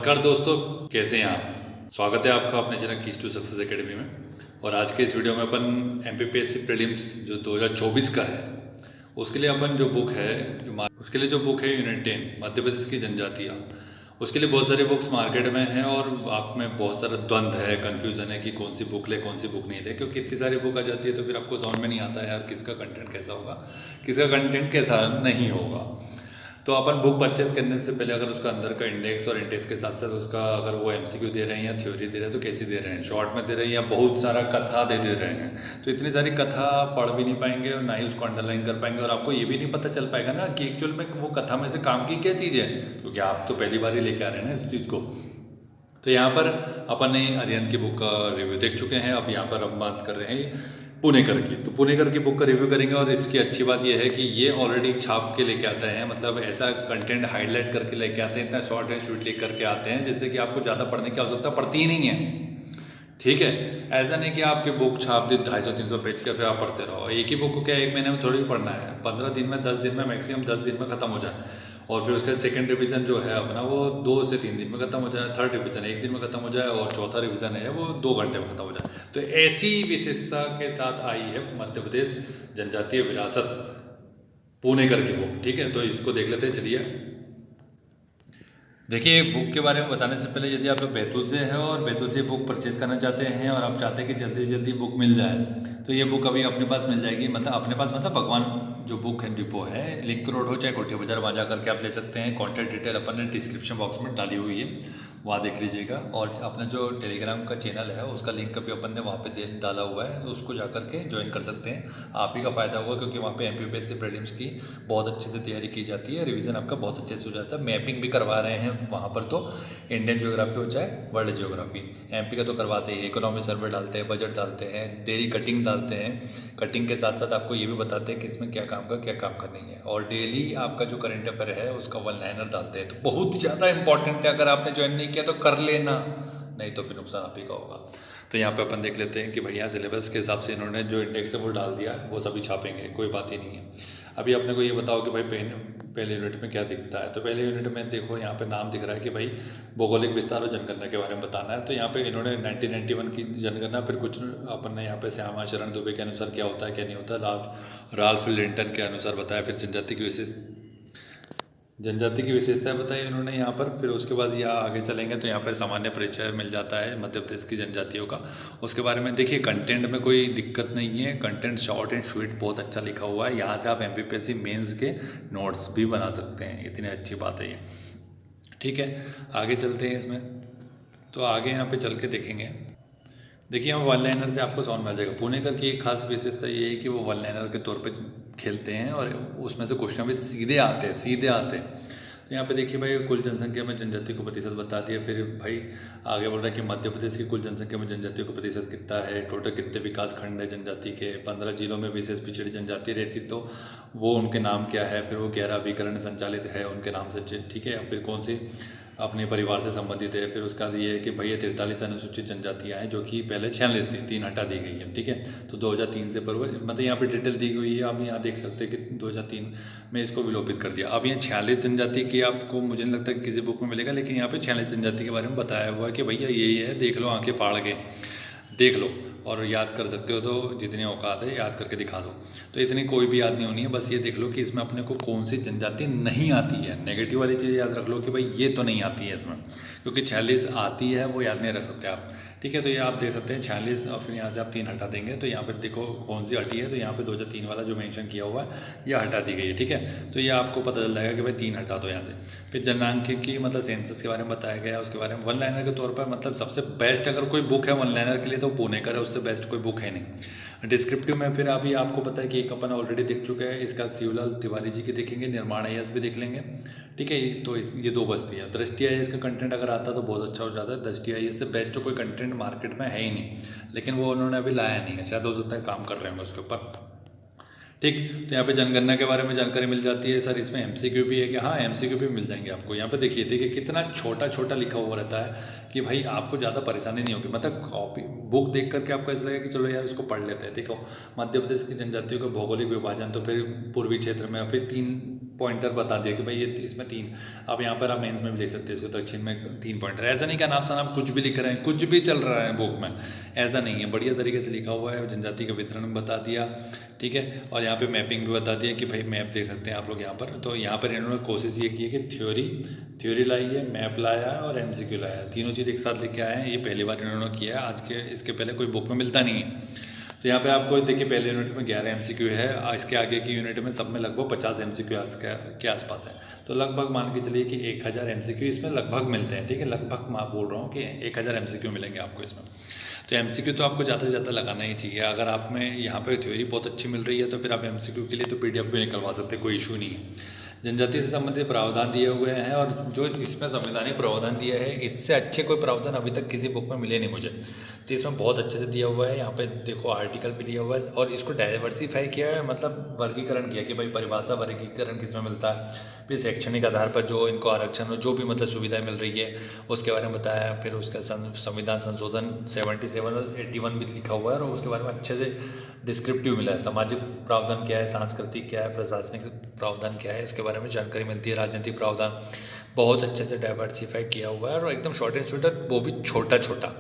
नमस्कार दोस्तों, कैसे हैं आप। स्वागत है आपका अपने channel keys to success academy में। और आज के इस वीडियो में अपन एमपीपीएससी प्रीलिम्स जो 2024 का है उसके लिए अपन जो बुक है यूनिट 10 मध्य प्रदेश की जनजातियाँ। उसके लिए बहुत सारी बुक्स मार्केट में हैं और आप में बहुत सारा द्वंद्व है, कन्फ्यूज़न है कि कौन सी बुक ले कौन सी बुक नहीं ले, क्योंकि इतनी सारी बुक आ जाती है तो फिर आपको समझ में नहीं आता है यार किसका कंटेंट कैसा होगा, किसका कंटेंट कैसा नहीं होगा। तो अपन बुक परचेस करने से पहले अगर उसका अंदर का इंडेक्स और इंडेक्स के साथ साथ उसका अगर वो एमसीक्यू दे रहे हैं या थ्योरी दे रहे हैं तो कैसी दे रहे हैं, शॉर्ट में दे रहे हैं या बहुत सारा कथा दे रहे हैं, तो इतनी सारी कथा पढ़ भी नहीं पाएंगे और ना ही उसको अंडरलाइन कर पाएंगे और आपको ये भी नहीं पता चल पाएगा ना कि एक्चुअल में वो कथा में से काम की क्या चीज़ है, क्योंकि आप तो पहली बार ही लेके आ रहे हैं ना इस चीज़ को। तो यहाँ पर अपन ने अरिहंत की बुक का रिव्यू देख चुके हैं। अब यहाँ पर हम बात कर रहे हैं पुणेकर की। तो पुणेकर की बुक का रिव्यू करेंगे और इसकी अच्छी बात यह है कि ये ऑलरेडी छाप के लेके आते हैं, मतलब ऐसा कंटेंट हाईलाइट करके लेके आते हैं, इतना शॉर्ट एंड स्वीट लिख करके आते हैं जिससे कि आपको ज़्यादा पढ़ने की आवश्यकता पड़ती ही नहीं है। ठीक है, ऐसा नहीं कि आपकी बुक छाप दी 250-300 पेज का फिर आप पढ़ते रहो। एक ही बुक को क्या एक महीने में थोड़ी पढ़ना है, 15 दिन में 10 दिन में मैक्सिमम 10 दिन में ख़त्म हो जाए और फिर उसके बाद सेकंड रिवीजन जो है अपना वो 2 से 3 दिन में ख़त्म हो जाए, थर्ड रिवीजन 1 दिन में ख़त्म हो जाए और चौथा रिवीजन है वो 2 घंटे में ख़त्म हो जाए। तो ऐसी विशेषता के साथ आई है मध्य प्रदेश जनजातीय विरासत पुणेकर की बुक। ठीक है, तो इसको देख लेते हैं, चलिए। देखिए, बुक के बारे में बताने से पहले यदि आप बैतूल से हैं और बैतूल से बुक परचेज करना चाहते हैं और आप चाहते हैं कि जल्दी से जल्दी बुक मिल जाए तो ये बुक अभी अपने पास मिल जाएगी। मतलब अपने पास मतलब भगवान जो बुक है डिपो है, लिंक रोड हो चाहे कोठी बाजार, वहाँ जा करके आप ले सकते हैं। कॉन्टैक्ट डिटेल अपन ने डिस्क्रिप्शन बॉक्स में डाली हुई है, वहाँ देख लीजिएगा। और अपना जो टेलीग्राम का चैनल है उसका लिंक भी अपन ने वहाँ पे डाला हुआ है, तो उसको जा करके ज्वाइन कर सकते हैं। आप ही का फ़ायदा होगा क्योंकि वहाँ पे एमपीपीएससी प्रीलिम्स की बहुत अच्छे से तैयारी की जाती है, रिवीजन आपका बहुत अच्छे से हो जाता है। मैपिंग भी करवा रहे हैं वहाँ पर, तो इंडियन ज्योग्राफी हो चाहे वर्ल्ड ज्योग्राफी, एमपी का तो करवाते ही। इकोनॉमी सर्वे डालते हैं, बजट डालते हैं, डेली कटिंग डालते हैं। कटिंग के साथ साथ आपको ये भी बताते हैं कि इसमें क्या काम का नहीं है। और डेली आपका जो करंट अफेयर है उसका वन लाइनर डालते हैं, तो बहुत ज़्यादा इंपॉर्टेंट है। अगर आपने ज्वाइन नहीं किया तो कर लेना, नहीं तो फिर नुकसान आप ही का होगा। तो यहाँ पे अपन देख लेते हैं कि भैया सिलेबस के हिसाब से इन्होंने जो इंडेक्स है वो डाल दिया, वो सभी छापेंगे, कोई बात ही नहीं है। अभी अपने को ये बताओ कि भाई पहले यूनिट में क्या दिखता है। तो पहले यूनिट में देखो यहाँ पे नाम दिख रहा है कि भाई भौगोलिक विस्तार और जनगणना के बारे में बताना है। तो यहाँ पे इन्होंने 1991 की जनगणना, फिर कुछ अपन ने यहाँ पे श्यामा शरण दुबे के अनुसार क्या होता है क्या नहीं होता, राल्फ लिंटन के अनुसार बताया। फिर जनजाति की विशेषताएं बताई उन्होंने यहाँ पर। फिर उसके बाद यहाँ आगे चलेंगे तो यहाँ पर सामान्य परिचय मिल जाता है मध्य प्रदेश की जनजातियों का। उसके बारे में देखिए, कंटेंट में कोई दिक्कत नहीं है, कंटेंट शॉर्ट एंड स्वीट बहुत अच्छा लिखा हुआ है। यहाँ से आप एमपीपीएससी मेंस के नोट्स भी बना सकते हैं, इतनी अच्छी बात है ये। ठीक है, आगे चलते हैं इसमें। तो आगे यहाँ पर चल के देखेंगे। देखिए, हम वन लाइनर से आपको समझ में आ जाएगा। पुणेकर की एक खास विशेषता ये है कि वो वन लाइनर के तौर पे खेलते हैं और उसमें से क्वेश्चन भी सीधे आते हैं। तो यहाँ पे देखिए भाई, कुल जनसंख्या में जनजाति को प्रतिशत बता दिया। फिर भाई आगे बोल रहा है कि मध्य प्रदेश की कुल जनसंख्या में जनजातियों को प्रतिशत कितना है, टोटल कितने विकास खंड है जनजाति के, 15 जिलों में विशेष पिछड़ी जनजाति रहती तो वो उनके नाम क्या है, फिर वो 11 अभिकरण संचालित है उनके नाम से। ठीक है, फिर कौन सी अपने परिवार से संबंधित है। फिर उसका ये है कि भैया 43 अनुसूचित जनजातियाँ हैं जो कि पहले 46 थी, 3 हटा दी गई है। ठीक है, तो 2003 से पूर्व मतलब यहाँ पे डिटेल दी गई है। आप यहाँ देख सकते हैं कि 2003 में इसको विलोपित कर दिया। अब यहाँ 46 जनजाति की आपको मुझे नहीं लगता कि किसी बुक में मिलेगा, लेकिन यहाँ पे 46 जनजाति के बारे में बताया हुआ है कि भैया ये है, देख लो, आंखें फाड़ के देख लो और याद कर सकते हो तो जितनी औकात है याद करके दिखा दो। तो इतनी कोई भी याद नहीं होनी है, बस ये देख लो कि इसमें अपने को कौन सी जनजाति नहीं आती है। नेगेटिव वाली चीज़ याद रख लो कि भाई ये तो नहीं आती है इसमें, क्योंकि 46 आती है वो याद नहीं रख सकते आप। ठीक है, तो ये आप देख सकते हैं 46 और फिर यहाँ से आप 3 हटा देंगे तो यहाँ पर देखो कौन सी हटी है। तो यहाँ पर 2003 वाला जो मेंशन किया हुआ है यह हटा दी गई है। ठीक है, तो ये आपको पता चल जाएगा कि भाई 3 हटा दो यहाँ से। फिर जननांकिकी मतलब सेंसस के बारे में बताया गया है। उसके बारे में वन लाइनर के तौर पर मतलब सबसे बेस्ट अगर कोई बुक है वन लाइनर के लिए तो पुणेकर है, उससे बेस्ट कोई बुक है नहीं। डिस्क्रिप्टिव में फिर अभी आपको पता है कि एक अपन ऑलरेडी देख चुके हैं, इसका शिवलाल तिवारी जी की देखेंगे, निर्माण आईएएस भी देख लेंगे। ठीक है, तो ये 2 बचती है। दृष्टि आईएएस का कंटेंट अगर आता तो बहुत अच्छा हो जाता है। दृष्टि आईएएस से बेस्ट कोई कंटेंट मार्केट में है ही नहीं, लेकिन वो उन्होंने अभी लाया नहीं है, शायद हो सकता है काम कर रहे हैं उसके ऊपर। ठीक, तो यहाँ पे जनगणना के बारे में जानकारी मिल जाती है। सर इसमें एमसीक्यू भी है कि हाँ, एमसीक्यू भी मिल जाएंगे आपको। यहाँ पे देखिए कितना छोटा छोटा लिखा हुआ रहता है कि भाई आपको ज़्यादा परेशानी नहीं होगी। मतलब कॉपी बुक देख करके आपको ऐसा लगेगा कि चलो यार इसको पढ़ लेते हैं। देखो, मध्य प्रदेश की जनजातियों का भौगोलिक विभाजन, तो फिर पूर्वी क्षेत्र में फिर 3 पॉइंटर बता दिया कि भाई ये इसमें 3, अब यहाँ पर आप मेंस में भी ले सकते हैं इसको, दक्षिण में 3 पॉइंटर। ऐसा नहीं कि नाम सा नाम कुछ भी लिख रहे हैं, कुछ भी चल रहा है बुक में, ऐसा नहीं है, बढ़िया तरीके से लिखा हुआ है। जनजाति का वितरण बता दिया, ठीक है, और यहाँ पे मैपिंग भी बता दिया कि भाई मैप देख सकते हैं आप लोग यहाँ पर। तो यहाँ पर इन्होंने कोशिश ये की है कि थ्योरी लाई है, मैप लाया है और MCQ लाया है, तीनों चीज़ एक साथ लेके आए हैं। ये पहली बार इन्होंने किया है, आज के इसके पहले कोई बुक में मिलता नहीं है। तो यहाँ पे आपको देखिए पहले यूनिट में 11 MCQ है, इसके आगे की यूनिट में सब में लगभग 50 MCQ के आसपास है। तो लगभग मान के चलिए कि 1000 MCQ इसमें लगभग मिलते हैं, ठीक है, लगभग मैं बोल रहा हूँ कि 1000 MCQ मिलेंगे आपको इसमें। तो MCQ तो आपको ज़्यादा से ज़्यादा लगाना ही चाहिए। अगर आप में यहाँ पर थ्योरी बहुत अच्छी मिल रही है तो फिर आप MCQ के लिए तो PDF भी निकलवा सकते हैं, कोई इशू नहीं है। जनजाति से संबंधित प्रावधान दिए हुए हैं, और जो इसमें संवैधानिक प्रावधान दिया है इससे अच्छे कोई प्रावधान अभी तक किसी बुक में मिले नहीं मुझे। तो इसमें बहुत अच्छे से दिया हुआ है, यहाँ पे देखो आर्टिकल भी दिया हुआ है, और इसको डाइवर्सिफाई किया है, मतलब वर्गीकरण किया कि भाई परिभाषा वर्गीकरण किसमें मिलता है, फिर शैक्षणिक आधार पर जो इनको आरक्षण जो भी मतलब सुविधाएं मिल रही है उसके बारे में बताया। फिर उसका संविधान संशोधन 77 और 81 भी लिखा हुआ है, और उसके बारे में अच्छे से डिस्क्रिप्टिव मिला है। सामाजिक प्रावधान क्या है, सांस्कृतिक क्या है, प्रशासनिक प्रावधान क्या है, इसके बारे में जानकारी मिलती है। राजनीतिक प्रावधान बहुत अच्छे से डाइवर्सिफाई किया हुआ है, और एकदम शॉर्ट एंड स्वीट, वो भी छोटा छोटा,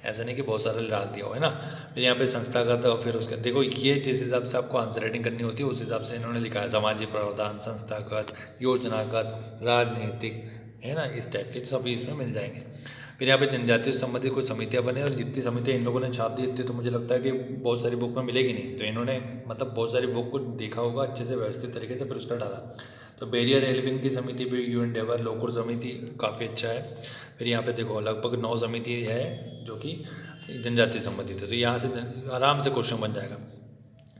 ऐसा नहीं कि बहुत सारा डाल दिया हुआ है ना। फिर यहाँ पे संस्थागत, और फिर उसके देखो ये जिस हिसाब से आपको आंसर राइटिंग करनी होती है उस हिसाब से इन्होंने लिखा है, सामाजिक प्रावधान, संस्थागत, योजनागत, राजनीतिक, है ना, इस टाइप के सभी इसमें मिल जाएंगे। फिर यहाँ पे जनजातियों से संबंधित कुछ समितियाँ बने, और जितनी समितियाँ इन लोगों ने छाप दी इतनी तो मुझे लगता है कि बहुत सारी बुक में मिलेगी नहीं। तो इन्होंने मतलब बहुत सारी बुक को देखा होगा अच्छे से व्यवस्थित तरीके से, फिर उसका डाला। तो बैरियर एलिविन की समिति भी, यू एंडेवर, लोकुर समिति काफ़ी अच्छा है। फिर यहाँ पे देखो लगभग 9 समिति है जो कि जनजाति संबंधित है, तो यहाँ से आराम से क्वेश्चन बन जाएगा।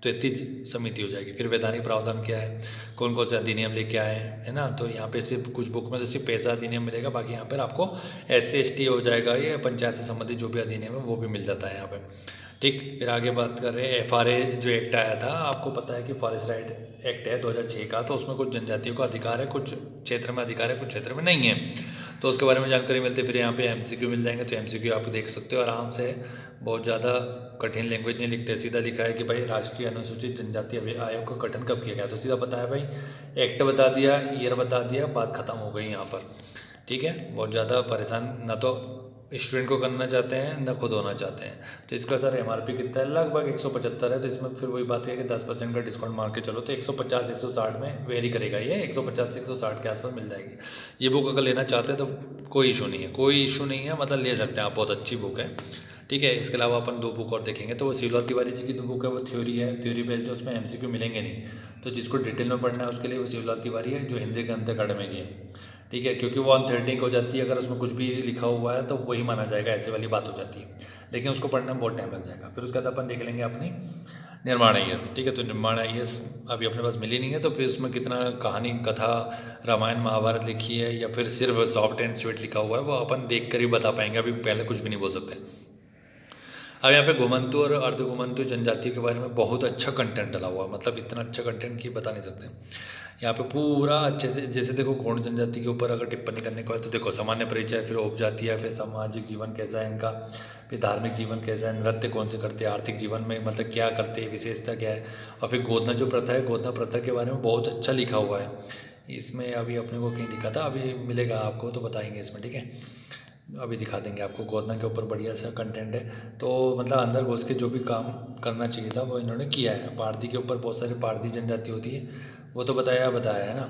तो इतनी समिति हो जाएगी। फिर वैधानिक प्रावधान क्या है, कौन कौन से अधिनियम लेके आए हैं, है ना। तो यहाँ पे सिर्फ कुछ बुक में तो सिर्फ पैसा अधिनियम मिलेगा, बाकी यहाँ पर आपको SC ST हो जाएगा, ये पंचायत से संबंधित जो भी अधिनियम है वो भी मिल जाता है यहाँ पे, ठीक। फिर आगे बात कर रहे हैं FRA जो एक्ट आया था, आपको पता है कि फॉरेस्ट राइट एक्ट है 2006 का, तो उसमें कुछ जनजातियों का अधिकार है, कुछ क्षेत्र में अधिकार है, कुछ क्षेत्र में नहीं है, तो उसके बारे में जानकारी मिलती है। फिर यहाँ पे MCQ मिल जाएंगे, तो MCQ आप देख सकते हो आराम से, बहुत ज़्यादा कठिन लैंग्वेज नहीं लिखते, सीधा लिखा है कि भाई राष्ट्रीय अनुसूचित जनजाति आयोग का गठन कब किया गया, तो सीधा पता है भाई, एक्ट बता दिया, ईयर बता दिया, बात खत्म हो गई यहाँ पर, ठीक है। बहुत ज़्यादा परेशान ना तो स्टूडेंट को करना चाहते हैं ना खुद होना चाहते हैं। तो इसका सर MRP कितना है, लगभग 175 है, तो इसमें फिर वही बात है कि 10% का डिस्काउंट मार के चलो, तो 150-160 में वेरी करेगा, ये 150 से 160 के आसपास मिल जाएगी। ये बुक अगर लेना चाहते हैं तो कोई इशू नहीं है, कोई इशू नहीं है, मतलब ले सकते हैं आप, बहुत अच्छी बुक है, ठीक है। इसके अलावा अपन 2 बुक और देखेंगे, तो वो शिवलाल तिवारी जी की 2 बुक है, वो थ्योरी है, थ्योरी बेस्ड है, उसमें MCQ मिलेंगे नहीं, तो जिसको डिटेल में पढ़ना है उसके लिए वो शिवलाल तिवारी है जो हिंदी ग्रंथ अकादमी की है, ठीक है, क्योंकि वो अनथेटिक हो जाती है, अगर उसमें कुछ भी लिखा हुआ है तो वही माना जाएगा, ऐसे वाली बात हो जाती है, लेकिन उसको पढ़ने में बहुत टाइम लग जाएगा। फिर उसके बाद अपन देख लेंगे अपनी निर्माण IAS, ठीक है। तो निर्माण IAS अभी अपने पास मिली नहीं है, तो फिर उसमें कितना कहानी कथा रामायण महाभारत लिखी है या फिर सिर्फ सॉफ्ट एंड स्वीट लिखा हुआ है, वो अपन देख कर ही बता पाएंगे, अभी पहले कुछ भी नहीं बोल सकते। अब यहाँ पे घुमंतु और अर्ध घुमंतु जनजातियों के बारे में बहुत अच्छा कंटेंट डाला हुआ है, मतलब इतना अच्छा कंटेंट कि बता नहीं सकते। यहाँ पे पूरा अच्छे से, जैसे देखो गौण जनजाति के ऊपर अगर टिप्पणी करने को है तो देखो सामान्य परिचय, फिर उपजाति है, फिर सामाजिक जीवन कैसा है इनका, फिर धार्मिक जीवन कैसा है, नृत्य कौन से करते हैं, आर्थिक जीवन में मतलब क्या करते हैं, विशेषता क्या है, और फिर गोदना जो प्रथा है, गोदना प्रथा के बारे में बहुत अच्छा लिखा हुआ है इसमें। अभी अपने को कहीं दिखा था, अभी मिलेगा आपको तो बताएंगे इसमें, ठीक है, अभी दिखा देंगे आपको। गोदना के ऊपर बढ़िया सा कंटेंट है, तो मतलब अंदर घुस के जो भी काम करना चाहिए था वो इन्होंने किया है। पारधी के ऊपर बहुत सारी पारधी जनजाति होती है, वो तो बताया है ना।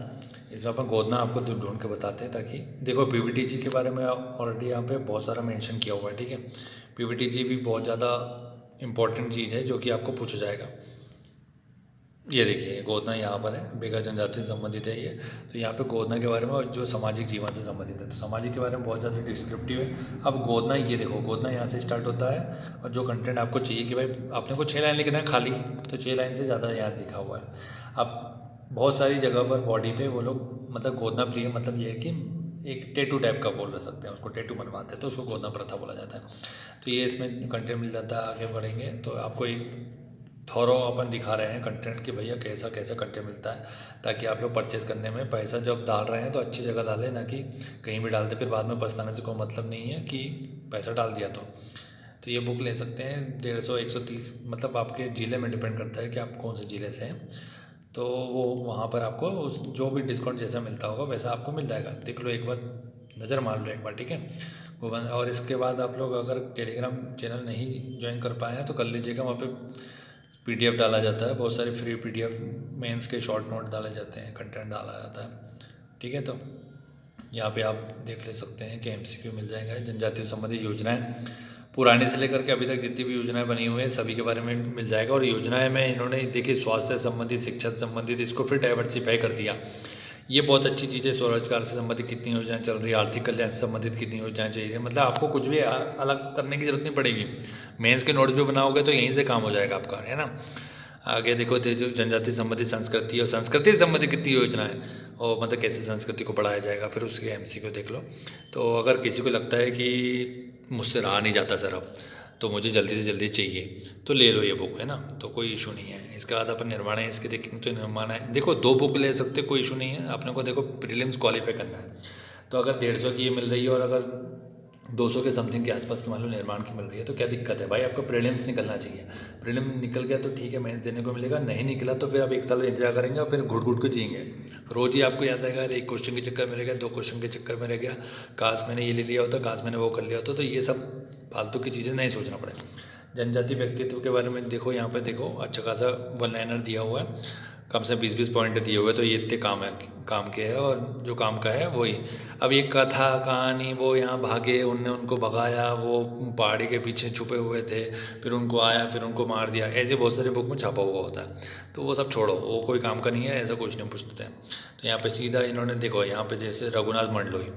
इसमें अपन गोदना आपको ढूंढ के बताते हैं, ताकि देखो PVTG के बारे में ऑलरेडी यहाँ पे बहुत सारा मेंशन किया हुआ है, ठीक है। PVTG भी बहुत ज़्यादा इंपॉर्टेंट चीज़ है जो कि आपको पूछा जाएगा। ये देखिए गोदना यहाँ पर है, बेगा जनजाति से संबंधित है ये, तो यहाँ पे गोदना के बारे में और जो सामाजिक जीवन से संबंधित है, तो सामाजिक के बारे में बहुत ज़्यादा डिस्क्रिप्टिव है। अब गोदना, ये देखो गोदना यहाँ से स्टार्ट होता है, और जो कंटेंट आपको चाहिए कि भाई आपने को 6 लाइन लिखना है खाली, तो 6 लाइन से ज़्यादा यहाँ लिखा हुआ है। अब बहुत सारी जगह पर बॉडी पे वो लोग मतलब गोदना प्रिय, मतलब ये है कि एक टैटू टाइप का बोल सकते हैं उसको, टैटू बनवाते हैं तो उसको गोदना प्रथा बोला जाता है। तो ये इसमें कंटेंट मिल जाता है। आगे बढ़ेंगे तो आपको एक थोरो अपन दिखा रहे हैं कंटेंट कि भैया कैसा कैसा कंटेंट मिलता है, ताकि आप लोग परचेज़ करने में पैसा जब डाल रहे हैं तो अच्छी जगह डालें, ना कि कहीं भी डालते फिर बाद में पछताने से कोई मतलब नहीं है कि पैसा डाल दिया। तो ये बुक ले सकते हैं 150 130, मतलब आपके ज़िले में डिपेंड करता है कि आप कौन से ज़िले से हैं। तो वो वहाँ पर आपको उस जो भी डिस्काउंट जैसा मिलता होगा वैसा आपको मिल जाएगा। देख लो एक बार, नज़र मार लो एक बार, ठीक है। वो और इसके बाद आप लोग अगर टेलीग्राम चैनल नहीं ज्वाइन कर पाए हैं तो कर लीजिएगा। वहाँ पे PDF डाला जाता है, बहुत सारे फ्री PDF मेंस के शॉर्ट नोट डाले जाते हैं, कंटेंट डाला जाता है, ठीक है। तो यहाँ पे आप देख ले सकते हैं कि MCQ मिल जाएगा। जनजातियों संबंधी योजनाएं पुराने से लेकर के अभी तक जितनी भी योजनाएं बनी हुई हैं सभी के बारे में मिल जाएगा। और योजनाएं में इन्होंने देखिए स्वास्थ्य से संबंधित, शिक्षा से संबंधित, इसको फिर डाइवर्सिफाई कर दिया। ये बहुत अच्छी चीज़ है। स्वरोजगार से संबंधित कितनी योजनाएं चल रही है, आर्थिक कल्याण से संबंधित कितनी योजनाएं चाहिए, मतलब आपको कुछ भी अलग करने की जरूरत नहीं पड़ेगी। मेंस के नोट्स भी बनाओगे तो यहीं से काम हो जाएगा आपका, है ना। आगे देखो जो जनजाति संबंधित संस्कृति और संस्कृति से संबंधित कितनी योजना है, और मतलब कैसे संस्कृति को बढ़ाया जाएगा, फिर उसके MCQ देख लो। तो अगर किसी को लगता है कि मुझसे रहा नहीं जाता सर अब, तो मुझे जल्दी से जल्दी चाहिए, तो ले लो ये बुक, है ना। तो कोई इशू नहीं है। इसके बाद अपन निर्माण है इसके देखेंगे तो निर्माण है, देखो 2 बुक ले सकते, कोई इशू नहीं है। अपने को देखो प्रीलिम्स क्वालिफाई करना है, तो अगर 150 की ये मिल रही है और अगर 200 के समथिंग के आसपास की मान लो निर्माण की मिल रही है, तो क्या दिक्कत है भाई। आपका प्रीलिम्स निकलना चाहिए। प्रीलिम निकल गया तो ठीक है, मेंस देने को मिलेगा, नहीं निकला तो फिर आप 1 साल इंतजार करेंगे और फिर घुट घुट के जिएंगे। रोज़ ही आपको याद आएगा, अरे 1 क्वेश्चन के चक्कर में रह गया, 2 क्वेश्चन के चक्कर में रह गया, काश मैंने ये ले लिया होता, काश मैंने वो कर लिया होता। तो ये सब फालतू की चीज़ें नहीं सोचना पड़े। जनजाति व्यक्तित्व के बारे में देखो, यहाँ पर देखो अच्छा खासा 1 लाइनर दिया हुआ है, कम से 20-20 पॉइंट दिए हुए, तो ये इतने काम के है। और जो काम का है वही। अब ये कथा कहानी, वो यहाँ भागे, उनने उनको भगाया, वो पहाड़ी के पीछे छुपे हुए थे, फिर उनको आया, फिर उनको मार दिया, ऐसे बहुत सारे बुक में छापा हुआ होता है। तो वो सब छोड़ो, वो कोई काम का नहीं है, ऐसा कुछ नहीं पूछते हैं। तो यहाँ पे सीधा इन्होंने देखो, यहाँ पे जैसे रघुनाथ मंडलोई,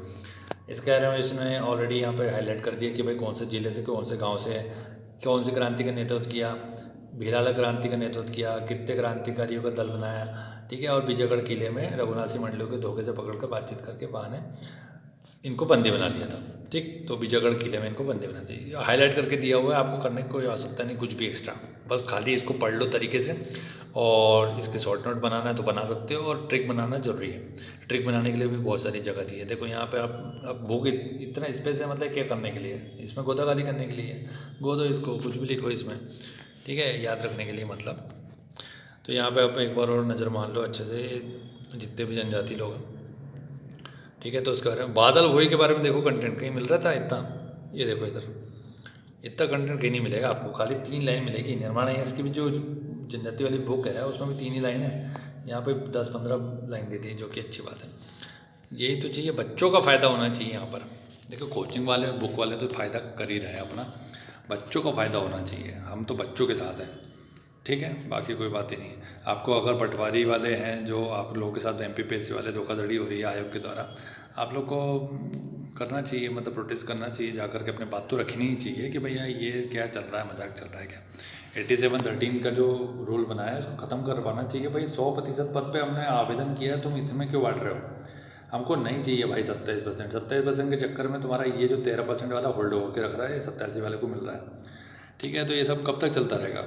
इसके बारे में इसने ऑलरेडी यहाँ पे हाईलाइट कर दिया कि भाई कौन से जिले से, कौन से गाँव से, कौन सी क्रांति का नेतृत्व किया, भीलाला क्रांति का नेतृत्व किया, कितने क्रांतिकारियों का दल बनाया, ठीक है। और विजयगढ़ किले में रघुनाथ सिंह मंडलोई के धोखे से पकड़कर बातचीत करके बहाने इनको बंदी बना दिया था, ठीक। तो विजयगढ़ किले में इनको बंदी बना दिया, हाईलाइट करके दिया हुआ है। आपको करने की कोई आवश्यकता नहीं कुछ भी एक्स्ट्रा, बस खाली इसको पढ़ लो तरीके से। और इसके शॉर्ट नोट बनाना है तो बना सकते हो, और ट्रिक बनाना जरूरी है। ट्रिक बनाने के लिए भी बहुत सारी जगह दी है। देखो यहाँ पे आप, अब बुक इतना स्पेस है, मतलब क्या करने के लिए, इसमें गोदागादी करने के लिए गोदो, इसको कुछ भी लिखो इसमें, ठीक है, याद रखने के लिए मतलब। तो यहाँ पे आप एक बार और नज़र मार लो अच्छे से, जितने भी जनजाति लोग हैं, ठीक है। तो उसके बारे में बादल भोई के बारे में देखो, कंटेंट कहीं मिल रहा था इतना, ये देखो इधर इतना कंटेंट कहीं नहीं मिलेगा आपको, खाली 3 लाइन मिलेगी। निर्माण है इसकी भी जो जनजाति वाली बुक है उसमें भी 3 ही लाइन है, यहाँ पे 10-15 लाइन देती है, जो कि अच्छी बात है। यही तो चाहिए, बच्चों का फ़ायदा होना चाहिए यहाँ पर। देखो कोचिंग वाले, बुक वाले तो फ़ायदा कर ही रहे हैं अपना, बच्चों का फ़ायदा होना चाहिए। हम तो बच्चों के साथ हैं, ठीक है, बाकी कोई बात ही नहीं है। आपको अगर पटवारी वाले हैं जो आप लोगों के साथ MPPSC वाले धोखाधड़ी हो रही है आयोग के द्वारा, आप लोग को करना चाहिए, मतलब प्रोटेस्ट करना चाहिए, जाकर के अपने बात तो रखनी ही चाहिए कि भैया ये क्या चल रहा है, मजाक चल रहा है क्या। 87-13 का जो रूल बनाया है उसको ख़त्म करवाना चाहिए भाई। 100% पद पे हमने आवेदन किया है, तुम इसमें क्यों बांट रहे हो। हमको नहीं चाहिए भाई 27% के चक्कर में तुम्हारा ये जो 13% वाला होल्ड होकर रख रहा है, 87 वाले को मिल रहा है, ठीक है। तो ये सब कब तक चलता रहेगा,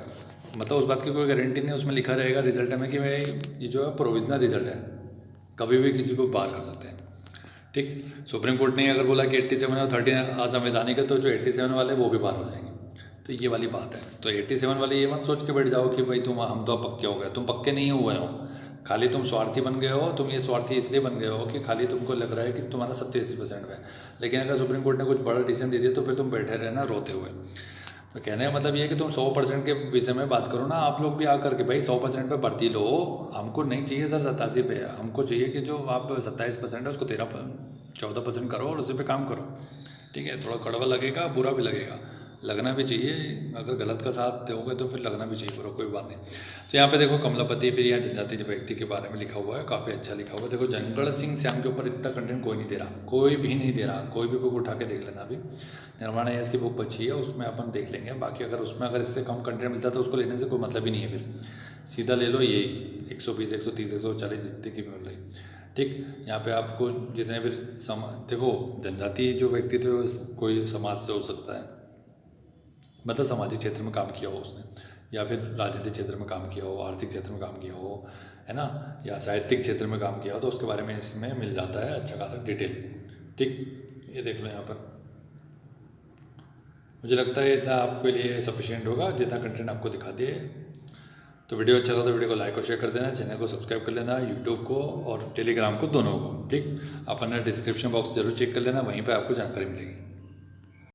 मतलब उस बात की कोई गारंटी नहीं। उसमें लिखा रहेगा रिजल्ट में कि भाई ये जो है प्रोविजनल रिजल्ट है, कभी भी किसी को बाहर कर सकते हैं, ठीक। सुप्रीम कोर्ट ने अगर बोला कि 87 और 13 असंवैधानिक है, तो जो 87 वाले वो भी बाहर हो जाएंगे। तो ये वाली बात है। तो 87 वाले ये मत सोच के बैठ जाओ कि भाई हम तो पक्के हो गए, तुम पक्के नहीं हुए हो, खाली तुम स्वार्थी बन गए हो। तुम ये स्वार्थी इसलिए बन गए हो कि खाली तुमको लग रहा है कि तुम्हारा 70-80% है, लेकिन अगर सुप्रीम कोर्ट ने कुछ बड़ा डिसीजन दे दिया तो फिर तुम बैठे रहना रोते हुए। तो कहने का मतलब ये है कि तुम 100% के विषय में बात करो ना, आप लोग भी आकर के भाई 100% पे भर्ती लो। हमको नहीं चाहिए सर 87 पे, हमको चाहिए कि जो आप 27% है उसको 14% करो और उसी पे काम करो, ठीक है। थोड़ा कड़वा लगेगा, बुरा भी लगेगा, लगना भी चाहिए। अगर गलत का साथ दोगे तो फिर लगना भी चाहिए, पूरा कोई बात नहीं। तो यहाँ पे देखो कमलापति, फिर यहाँ जनजाति व्यक्ति के बारे में लिखा हुआ है, काफ़ी अच्छा लिखा हुआ है। देखो जंगल सिंह श्याम के ऊपर इतना कंटेंट कोई नहीं दे रहा, कोई भी नहीं दे रहा। कोई भी बुक उठा के देख लेना। अभी निर्माण है इसकी बुक बची है, उसमें अपन देख लेंगे। बाकी अगर उसमें अगर इससे कम कंटेंट मिलता तो उसको लेने से कोई मतलब ही नहीं है, फिर सीधा ले लो यही 120, 130, 140 जितने की मिल रही, ठीक। यहाँ पे आपको जितने भी देखो जनजाति जो व्यक्तित्व कोई समाज से हो सकता है, मतलब सामाजिक क्षेत्र में काम किया हो उसने, या फिर राजनीतिक क्षेत्र में काम किया हो, आर्थिक क्षेत्र में काम किया हो, है ना, या साहित्यिक क्षेत्र में काम किया हो, तो उसके बारे में इसमें मिल जाता है अच्छा खासा डिटेल, ठीक। ये देख लो यहाँ पर, मुझे लगता है इतना आपके लिए सफिशिएंट होगा, जितना कंटेंट आपको दिखा दिए। तो वीडियो अच्छा लगा तो वीडियो को लाइक और शेयर कर देना, चैनल को सब्सक्राइब कर लेना, यूट्यूब को और टेलीग्राम को, दोनों को। ठीक, अपना डिस्क्रिप्शन बॉक्स जरूर चेक कर लेना, वहीं पर आपको जानकारी मिलेगी।